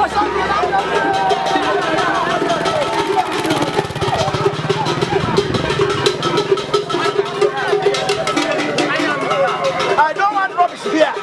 I don't want rubbish here.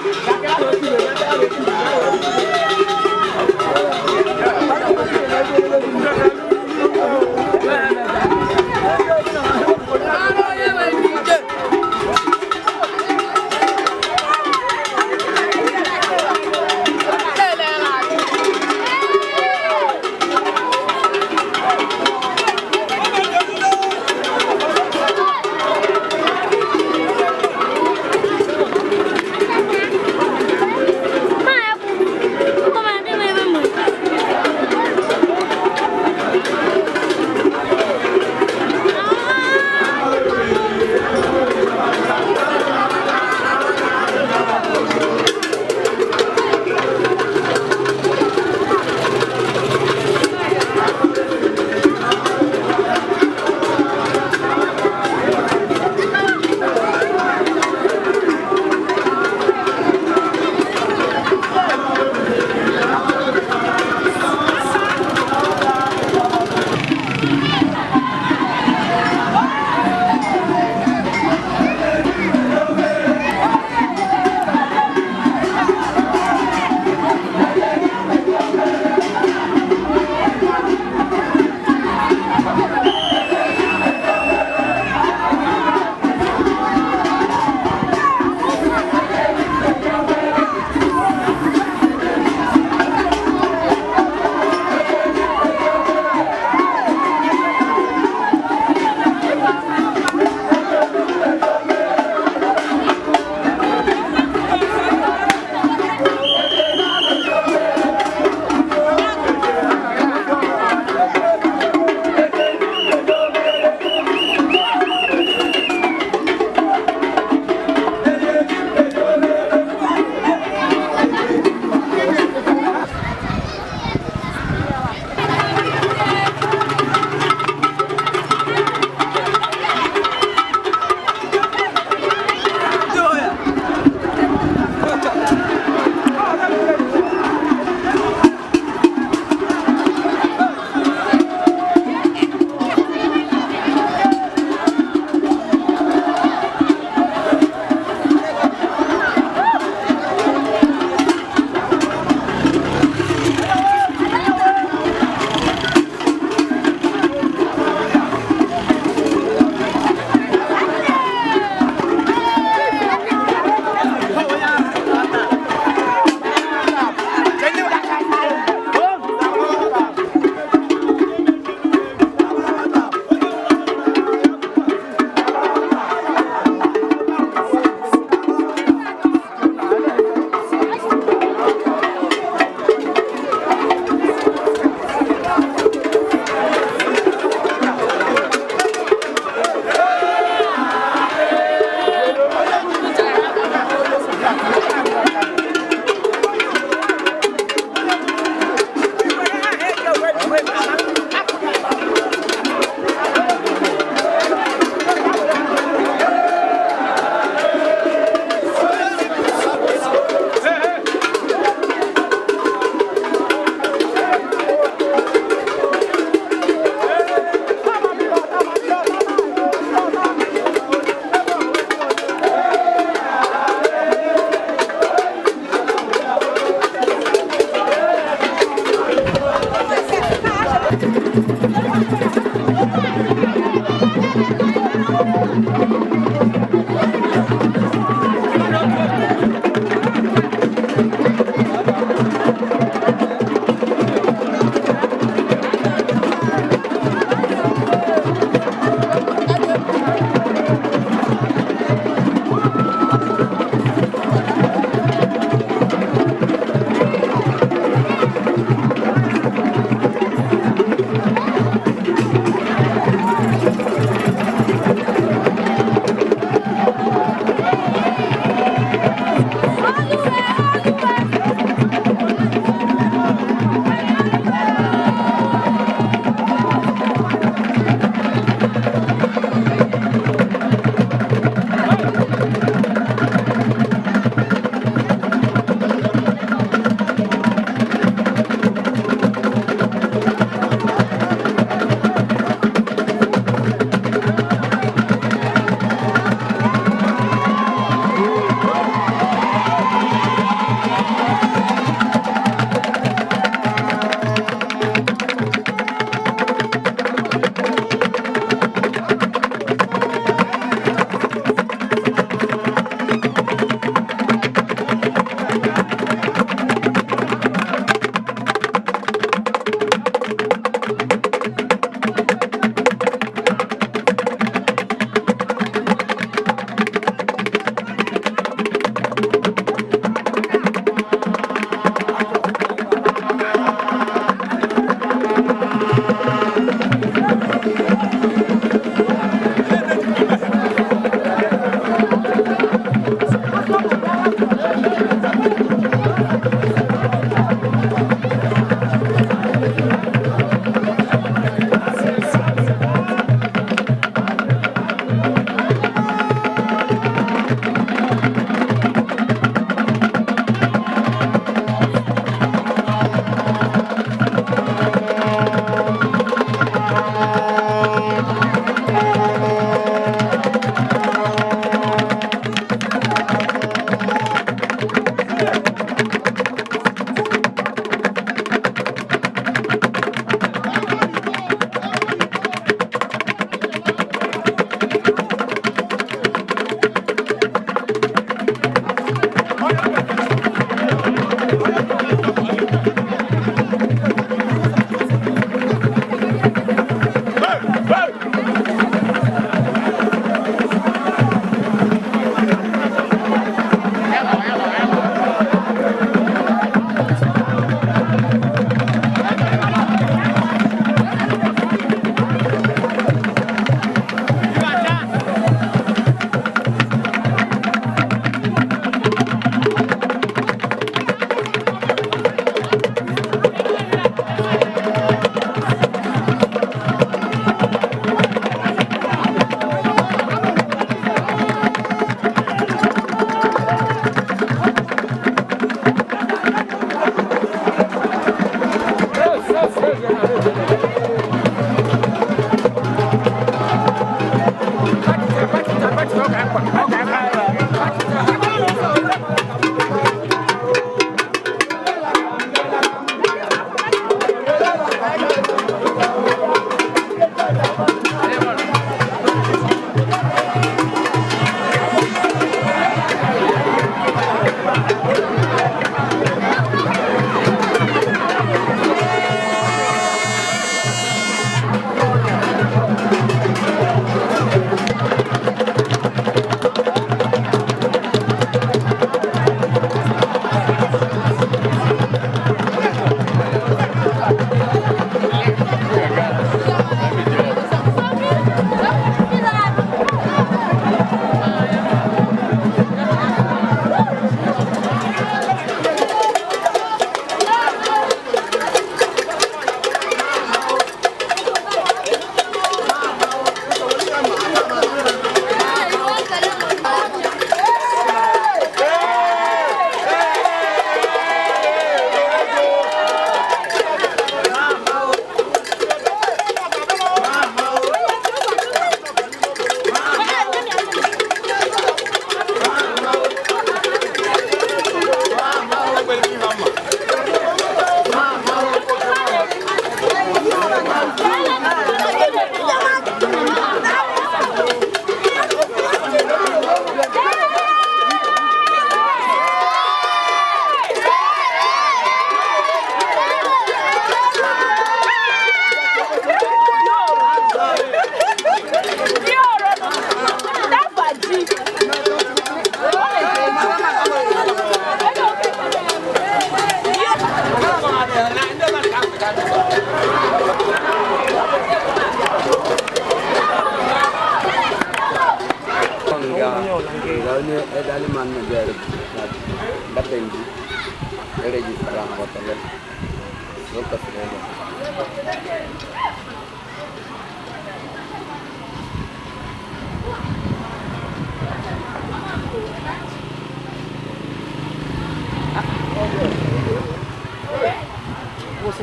Você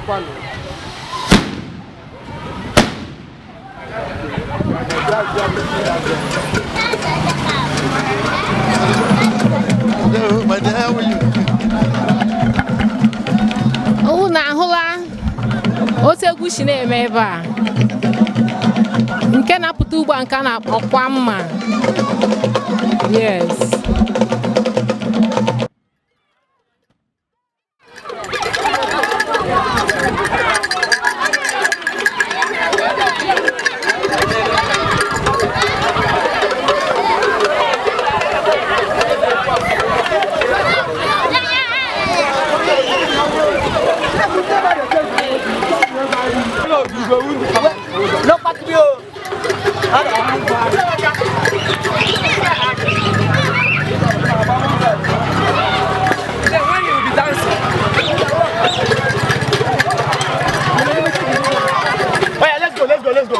qual? But the hell were you? Oh, na hụla otu egwu si na-eme ebe a nke na-apụta ugbu a nke a na-akpọkwa mma. Yes. No, but you. Let's go.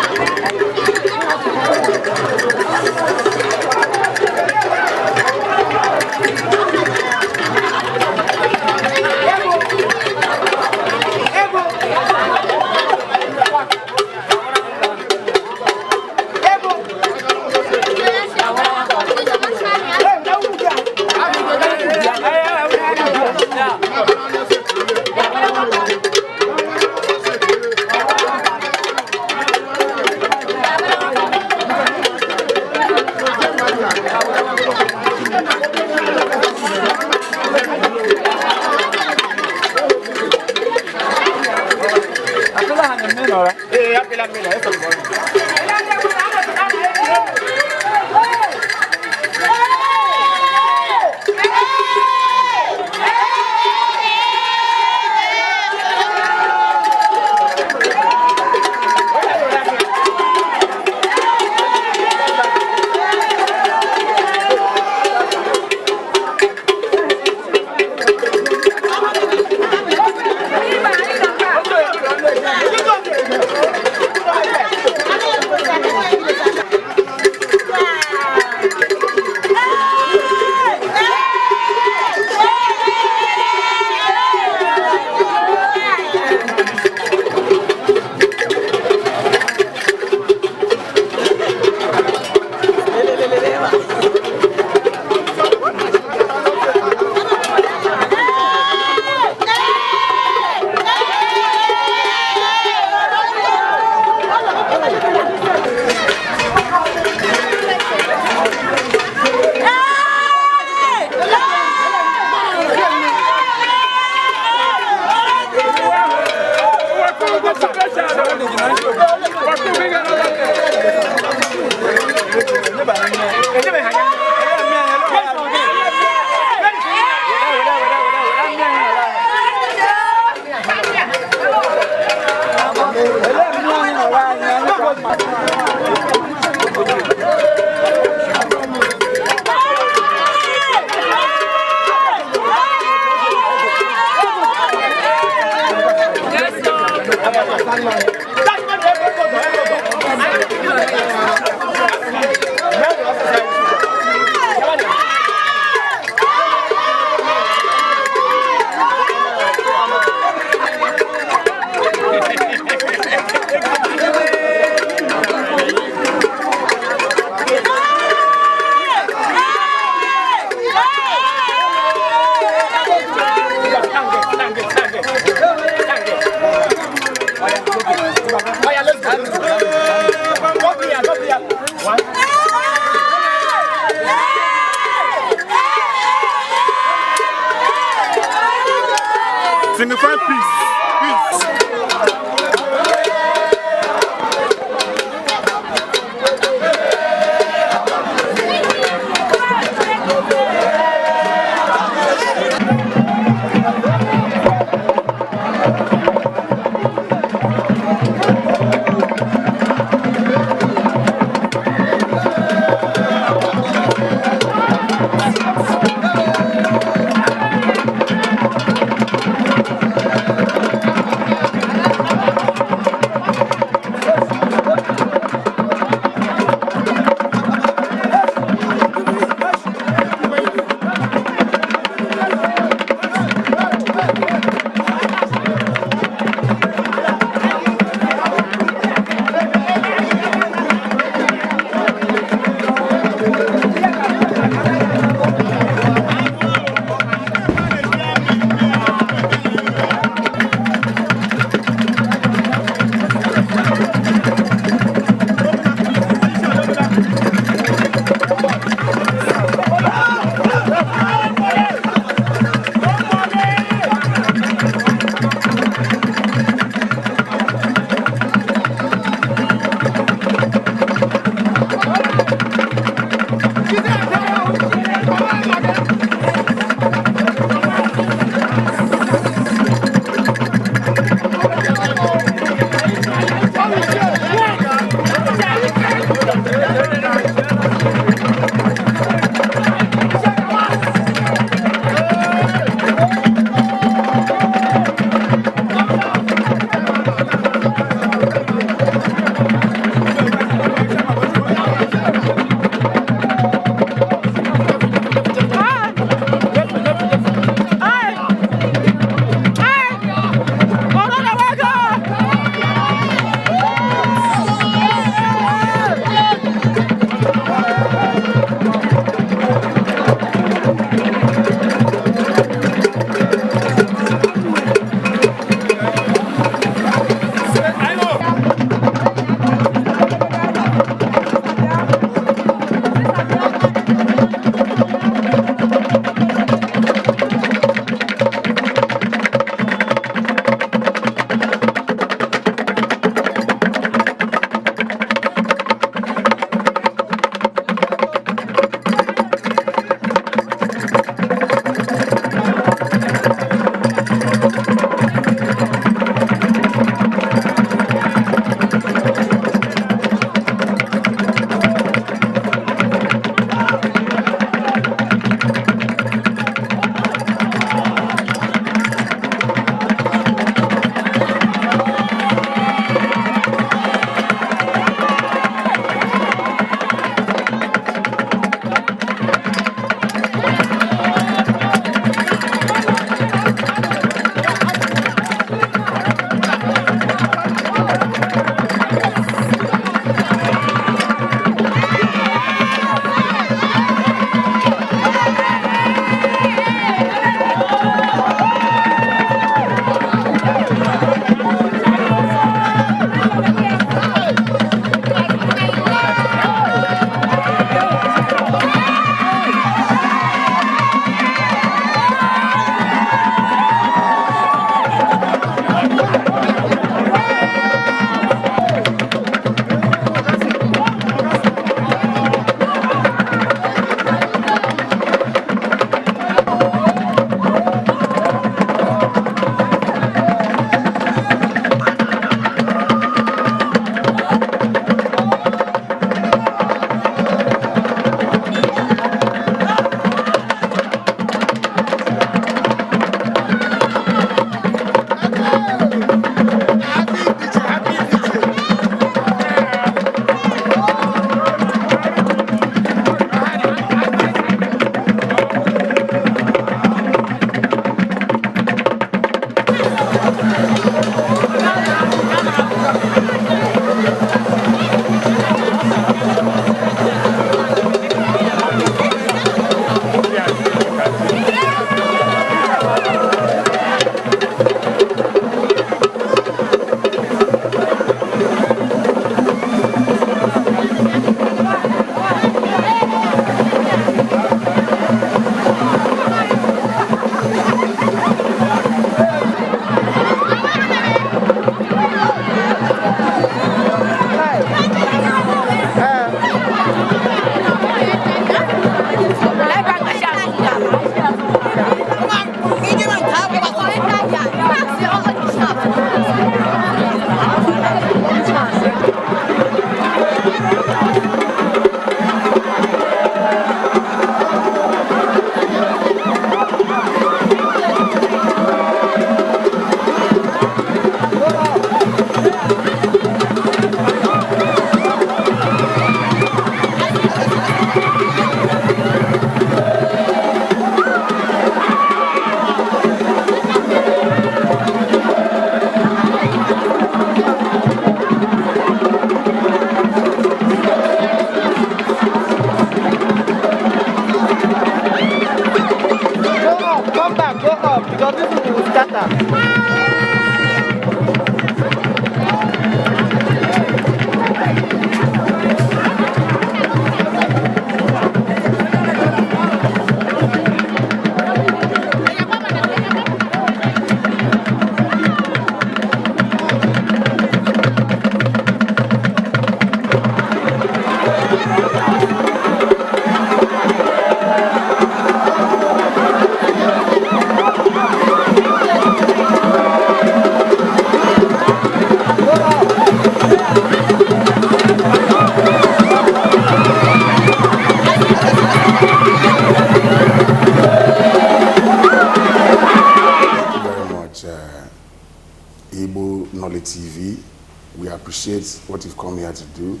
what you've come here to do,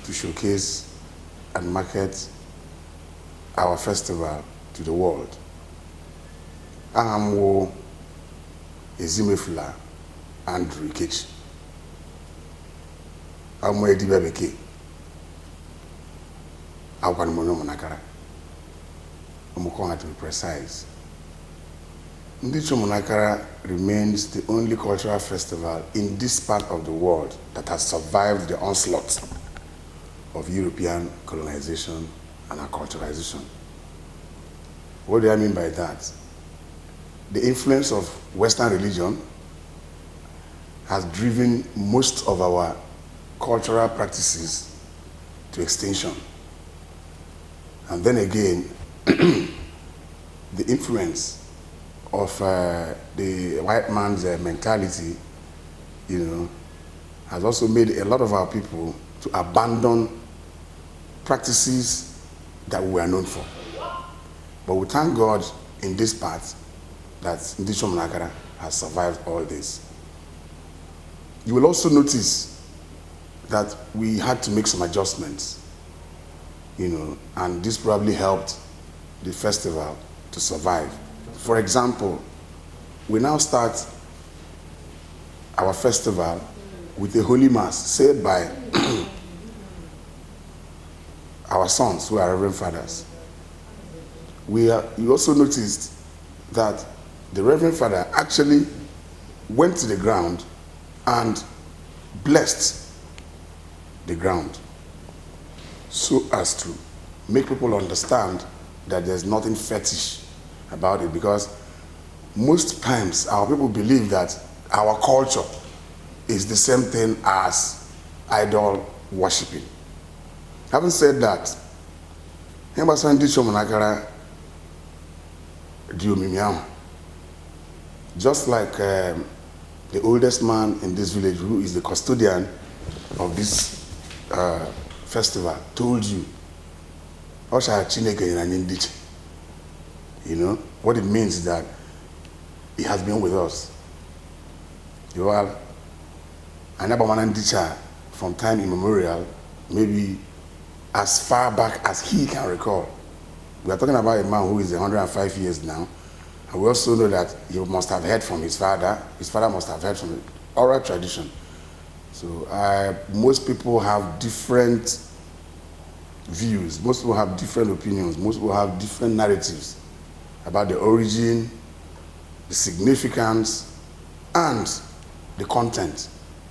to showcase and market our festival to the world. I'm Ezimefula Andrew Ikechi. I'm Ndi Umunakara. I'm going to be precise. Ndiche Umunakara remains the only cultural festival in this part of the world that has survived the onslaught of European colonization and acculturation. What do I mean by that? The influence of Western religion has driven most of our cultural practices to extinction. And then again, the influence of the white man's mentality, has also made a lot of our people to abandon practices that we were known for. But we thank God in this part that Ndiche Umunakara has survived all this. You will also notice that we had to make some adjustments, and this probably helped the festival to survive. For example, we now start our festival with a holy mass said by our sons who are Reverend Fathers. You also noticed that the Reverend Father actually went to the ground and blessed the ground so as to make people understand that there's nothing fetish about it, because most times our people believe that our culture is the same thing as idol worshiping. Having said that, Ndiche Umunakara just like the oldest man in this village, who is the custodian of this festival, told you, what it means is that he has been with us. Ndiche from time immemorial, maybe as far back as he can recall. We are talking about a man who is 105 years now, and we also know that he must have heard from his father. His father must have heard from the oral tradition. So most people have different views, most people have different opinions, most people have different narratives about the origin, the significance, and the content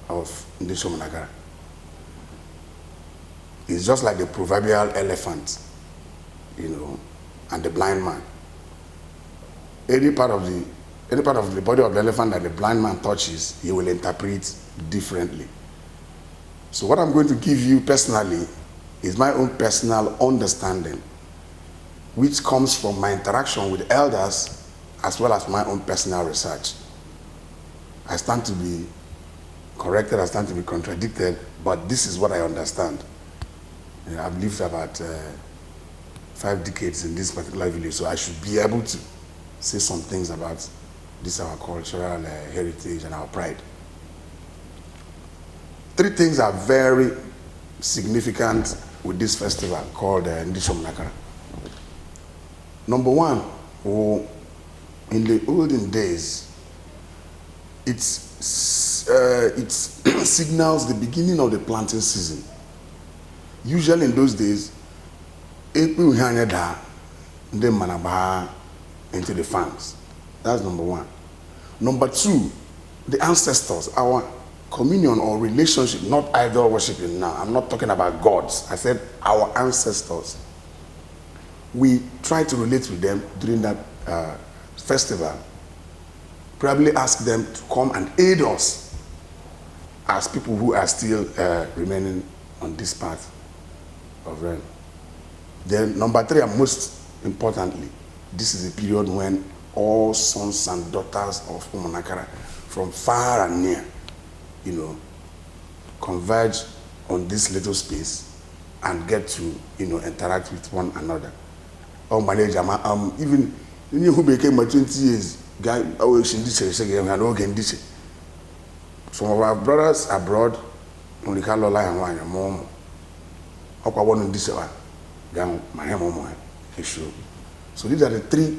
of Ndiche Umunakara. It's just like the proverbial elephant, and the blind man. Any part of the body of the elephant that the blind man touches, he will interpret differently. So what I'm going to give you personally is my own personal understanding, which comes from my interaction with elders as well as my own personal research. I stand to be corrected, I stand to be contradicted, but this is what I understand. I've lived about 5 decades in this particular village, so I should be able to say some things about this, our cultural heritage and our pride. 3 things are very significant with this festival called Ndiche Umunakara. Number 1, in the olden days, it signals the beginning of the planting season. Usually in those days, April into the farms. That's number 1. Number 2, the ancestors, our communion or relationship, not idol worshiping now. I'm not talking about gods. I said our ancestors. We try to relate with them during that festival. Probably ask them to come and aid us as people who are still remaining on this path of realm. Then number 3, and most importantly, this is a period when all sons and daughters of Umunakara from far and near, converge on this little space and get to, interact with one another. Oh, my age, even who became my 20 years, guy, Ndiche. Some of our brothers abroad, Unikalo la and one mom. Okwa one Ndiche gang my mom issue. So these are the three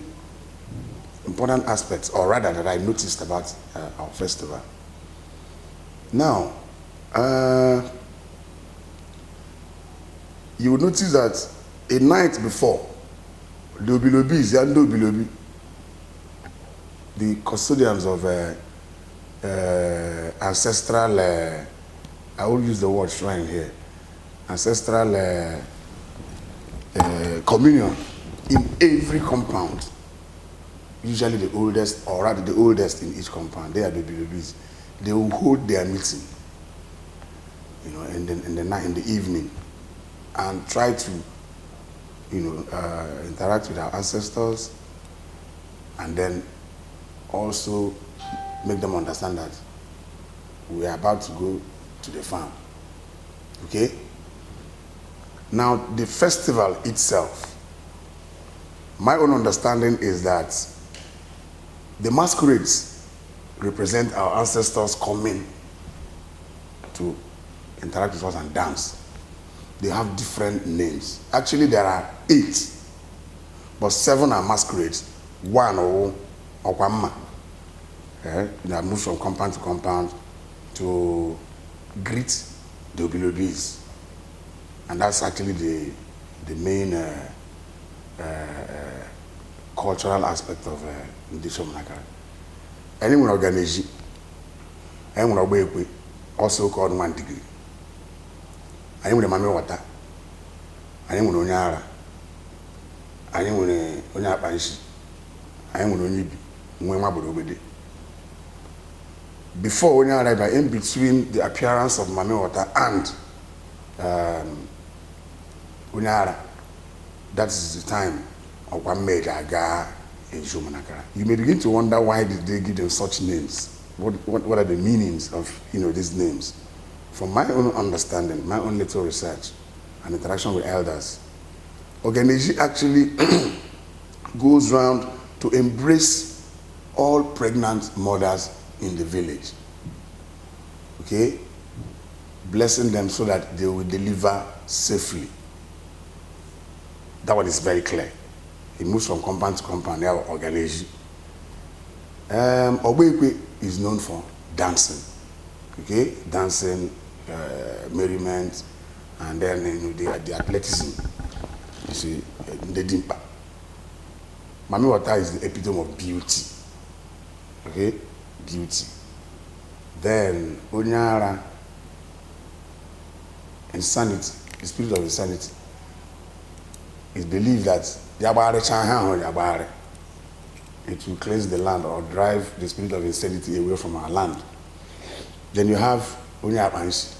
important aspects, or rather that I noticed about our festival. Now, you will notice that a night before, the Obilobis, Yando Obilobi, the custodians of ancestral, I will use the word shrine here, ancestral communion in every compound. Usually the oldest, or rather the oldest in each compound, they are the Obilobis. They will hold their meeting, you know, in the night, in the evening, and try to, you know, interact with our ancestors, and then also make them understand that we are about to go to the farm. Okay? Now, the festival itself, my own understanding is that the masquerades represent our ancestors coming to interact with us and dance. They have different names. Actually, there are 8, but 7 are masquerades. 1 or Okwamma. They move from compound to compound to greet the Obilobis. And that's actually the main cultural aspect of Ndiche Umunakara. Anyone organize, anyone also called 1 degree. Anyone mami wata, anyone onyara, anyone onyapanshi, anyone onyibi, mwenwa bodobede. Before onyara, in between the appearance of mami wata and onyara, that is the time of one major aga in Umunakara. You may begin to wonder why did they give them such names? What are the meanings of, you know, these names? From my own understanding, my own little research and interaction with elders, Ndiche actually goes round to embrace all pregnant mothers in the village. Okay? Blessing them so that they will deliver safely. That one is very clear. It moves from compound to compound. They are Ndiche. Obekwe is known for dancing. Okay? Dancing, merriment, and then, you know, the athleticism. You see, the dimpa. Mami Wata is the epitome of beauty. Okay? Beauty. Then Onyara, insanity, the spirit of insanity. It's believed that it will cleanse the land or drive the spirit of insanity away from our land. Then you have Onyapanshi.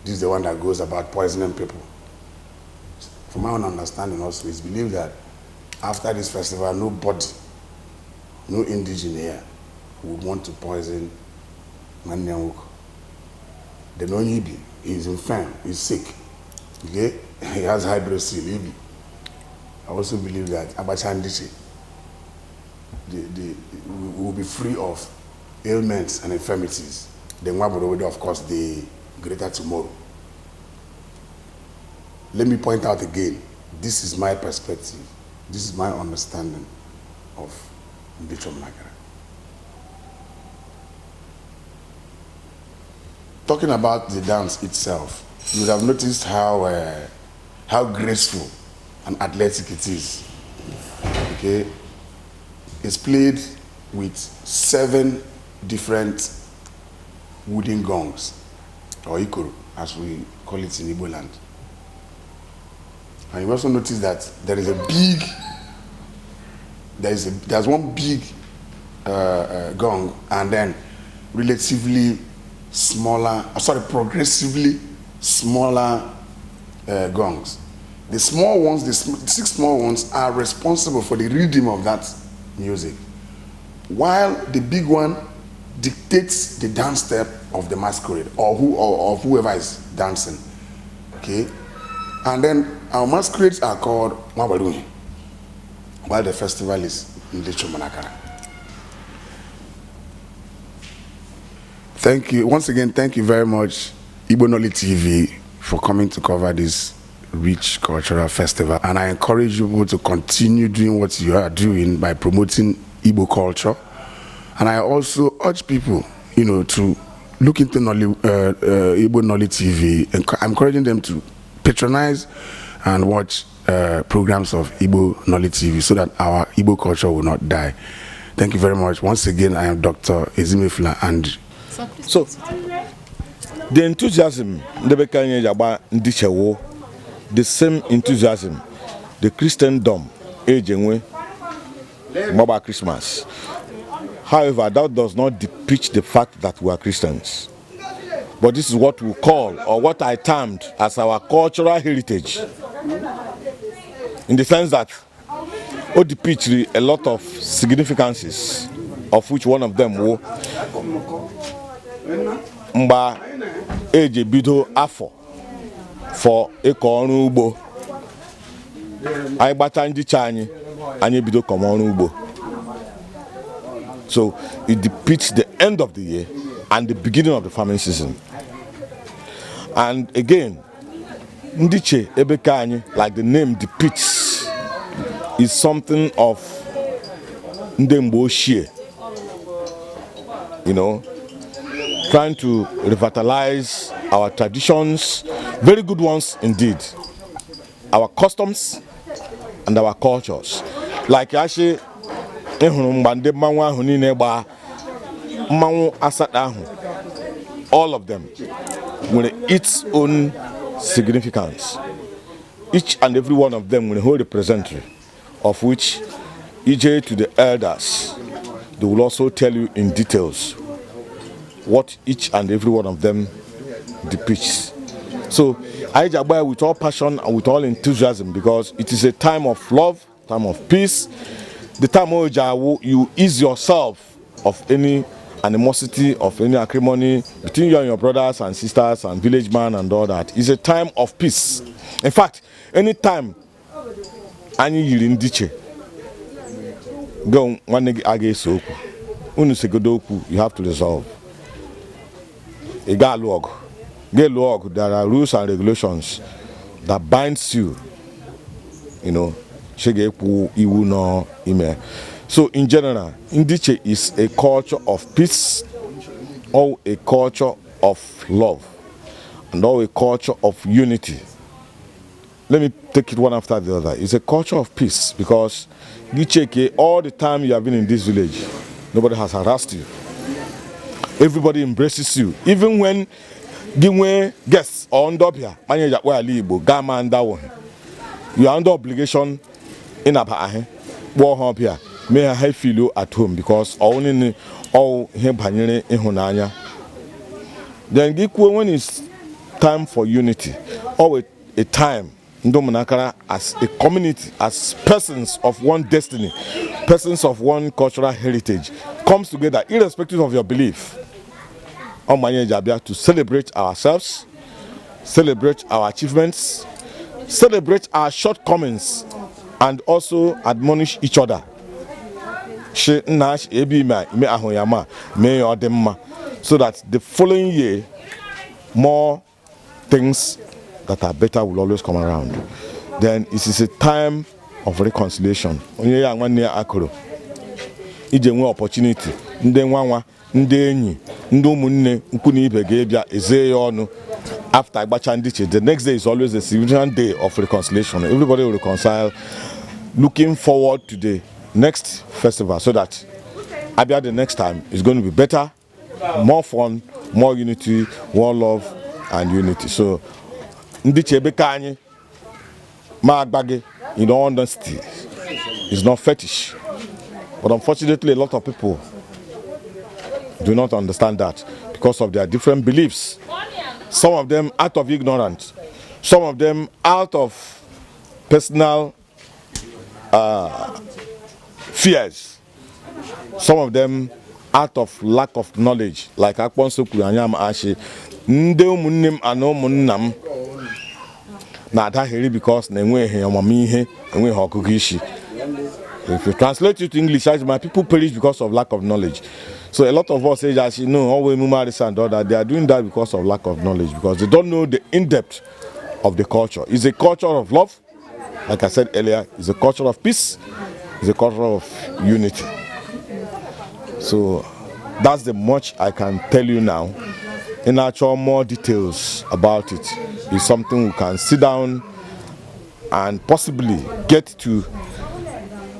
This is the one that goes about poisoning people. From my own understanding also, it's believed that after this festival, nobody, no indigenous here, would want to poison Mannyawuk. The Nonyibi is infirm, he's sick. Okay? He has hydrocele. I also believe that Abacha Ndiche will be free of ailments and infirmities. Then Waburowedo, of course, the greater tomorrow. Let me point out again, this is my perspective. This is my understanding of Ndiche Umunakara. Talking about the dance itself, you would have noticed how graceful and athletic it is. Okay? It's played with 7 different wooden gongs, or ikoro, as we call it in Igbo land. And you also notice that there is a big, there's one big gong, and then relatively smaller, progressively smaller gongs. The small ones, the 6 small ones, are responsible for the rhythm of that music, while the big one dictates the dance step of the masquerade or whoever is dancing. Okay, and then our masquerades are called Mwabaluni, while the festival is Ndiche Umunakara. Thank you once again. Thank you very much, Igbo Knowledge TV for coming to cover this rich cultural festival. And I encourage you to continue doing what you are doing by promoting Igbo culture. And I also urge people, to look into Igbo Knowledge TV. I'm encouraging them to patronize and watch programs of Igbo Knowledge TV so that our Igbo culture will not die. Thank you very much. Once again, I am Dr. Ezimefla and so the enthusiasm Ndiche, the same enthusiasm the Christendom Ejenwe about Christmas. However, that does not depict the fact that we are Christians. But this is what we call, or what I termed as our cultural heritage. In the sense that it depicts a lot of significances, of which one of them will Mba Eje Bido Afo for Eko Ubo. I bata Ndiche Anye Bido Komo Ubo. So it depicts the end of the year and the beginning of the farming season. And again, Ndiche Ebekanye, like the name depicts, is something of Ndembo Shie, trying to revitalize our traditions, very good ones indeed, our customs and our cultures. Like actually, all of them with its own significance. Each and every one of them will hold a representative, of which EJ to the elders, they will also tell you in details what each and every one of them depicts. So I jabba with all passion and with all enthusiasm, because it is a time of love, time of peace, the time you ease yourself of any animosity, of any acrimony between you and your brothers and sisters and village man and all that. It's a time of peace. In fact, any time any Ndiche go one against Oku, you have to resolve. There are rules and regulations that binds you, So in general, Ndiche is a culture of peace, or a culture of love, and or a culture of unity. Let me take it one after the other. It's a culture of peace, because Ndiche, all the time you have been in this village, nobody has harassed you. Everybody embraces you. Even when guests are under here, you are under obligation in a war here. May I feel you at home, because only all him Then when it's time for unity, or a time Ndi Umunakara as a community, as persons of one destiny, persons of one cultural heritage, comes together irrespective of your belief, to celebrate ourselves, celebrate our achievements, celebrate our shortcomings, and also admonish each other. So that the following year, more things that are better will always come around. Then it is a time of reconciliation. Opportunity. After Ndiche, the next day is always a significant day of reconciliation. Everybody will reconcile, looking forward to the next festival, so that Abia the next time is going to be better, more fun, more unity, more love and unity. So Ndiche Bekanye Magbage, in all honesty, is not fetish. But unfortunately, a lot of people do not understand that because of their different beliefs. Some of them out of ignorance, some of them out of personal fears, some of them out of lack of knowledge, like Akponso Kuyanyam Ashi, Ndi Umunakara Imerienwe na adaheri because nenwe amamihe enwe hokugishi. If you translate it to English, my people perish because of lack of knowledge. So a lot of us say that, all women marry and all that. They are doing that because of lack of knowledge, because they don't know the in-depth of the culture. It's a culture of love. Like I said earlier, it's a culture of peace. It's a culture of unity. So that's the much I can tell you now. In actual more details about it is something we can sit down and possibly get to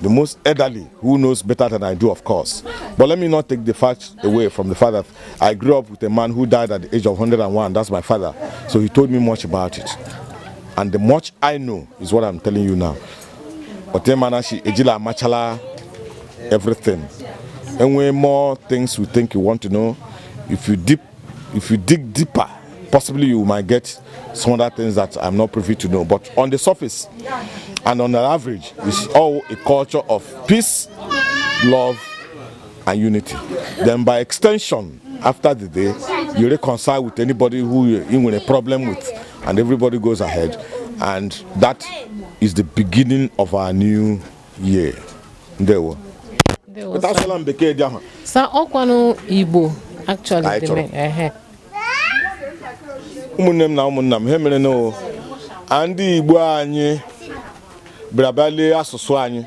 the most elderly who knows better than I do, of course. But let me not take the fact away from the fact that I grew up with a man who died at the age of 101. That's my father. So he told me much about it. And the much I know is what I'm telling you now. Everything. And way more things you think you want to know, if you dig deeper, possibly you might get some other things that I'm not privy to know. But on the surface and on the average, it's all a culture of peace, love, and unity. Then by extension, after the day, you reconcile with anybody who you're in with a problem with, and everybody goes ahead. And that is the beginning of our new year. There were. Sa okwano Igbo actually ụmụnnem na ụmụnnam he mere no ndị Igbo anyị brabale asụsụ anyị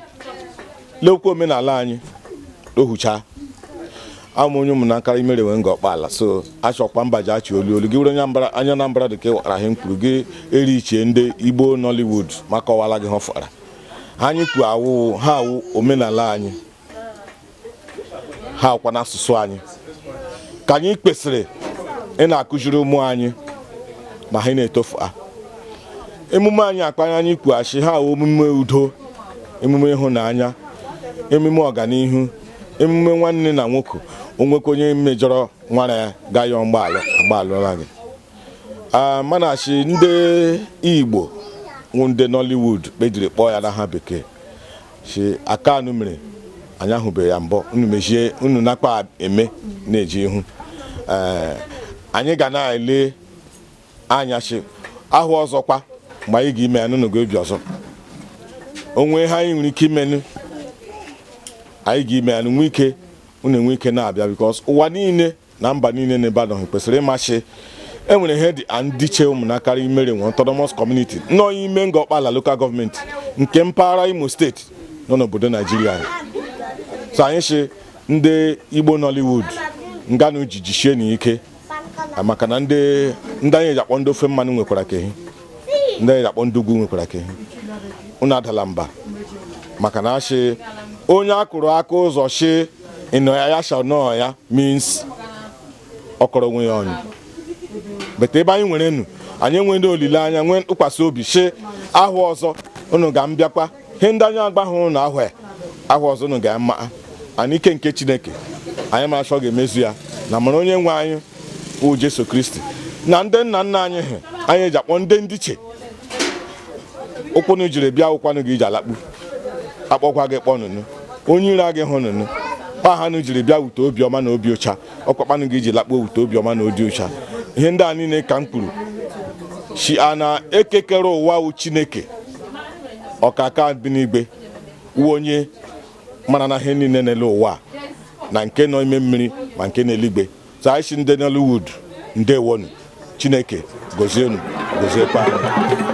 lekwa omenala anyị ohucha Imo Umunakara Imerienwe Ngor Okpala. So achọkwa mbaja achi olu gị were anya na mbara dịka wara he mkpuru gị eri iche ndị Igbo Nollywood maka ọwala gị họfara anyị kwu awụ ha awụ omenala anyị ha akwa n'asụsụ anyị ka anyị kpesịrị ị na-akụziri ụmụ anyị ma ha na-etofu emume anyị akpanya anyị kwuachi ha omume udo, emume ịhụnanya, emume ọganihu, emume nwanne na nwoke onwekọ onye mejọrọ nwara ya ga ya agbalụla gị mana chi ndị Igbo ndị Nollywood kpejiri kpọọ ya na ha bekee chi aka anụ mere anya hụbe ya mbọ unu mejie unu nakpa eme na-eji ihu anyị ga na-ele anya chi ahụ ọzọkwa mgbe anyị ga-ime ya n'oge obi ọzọ onwe ha anyị nwere ike imenu anyị ga-ime ya n'nwe ike unu enwe ike na-abịa because ụwa niile na mba niile na Ibadan kwesịrị ịmachi enwere ihe dị Ndiche Umunakara Imerienwe Autonomous Community nọ ime Ngor Okpala Local Government nke mpaghara Imo State nọ n'obodo Nigeria. So anyị shi ndị Igbo Nollywood nganu jijichie n'ike maka na ndị anyị jakpọ ndị ofe mmanụ nwekwara ka ehi, ndị anyị jakpọ ndị ugwu nwekwara ka ehi. Unu adala mba maka na shi onye akụrụ aka ụzọ shi ịnọ ya shall know ya means ọkọrọ onwe ya ọnụ. But ebe anyị nwere enu anyị enwe ndị olileanya nwee ntụkwasị obi shi ahụ ọzọ unu ga-mbịakwa ihe ndị anyị agbahụ na ahụ ọzọ unu ga-ama anyị ike nke Chineke anyị ma achọ ga-emezu ya na mara onye nwe anyị bụ Jesu Kristi na ndị nna nna anyị anyị ji akpọ ndị Ndiche ụkwụnụ jiri bịa ụkwanụ gị iji alakpu akpọkwa gị kpọnụnụ onye ire gị hụnụnụ pahanụ jiri bịa wute obiọma na obi ụcha ọkpakpanụ gị iji lakpuo wute obiọma na obi ụcha. Ihe ndị a niile ka m kwuru shi a na-ekekere ụwa wụ Chineke ọkaka bi n'igwe wụ onye mara na ihe niile n'elu ụwa na nke nọ ime mmiri ma nke n'eluigwe. So anyị shi ndị Nollywood ndewonu Chineke gozienu goziekwa anyị.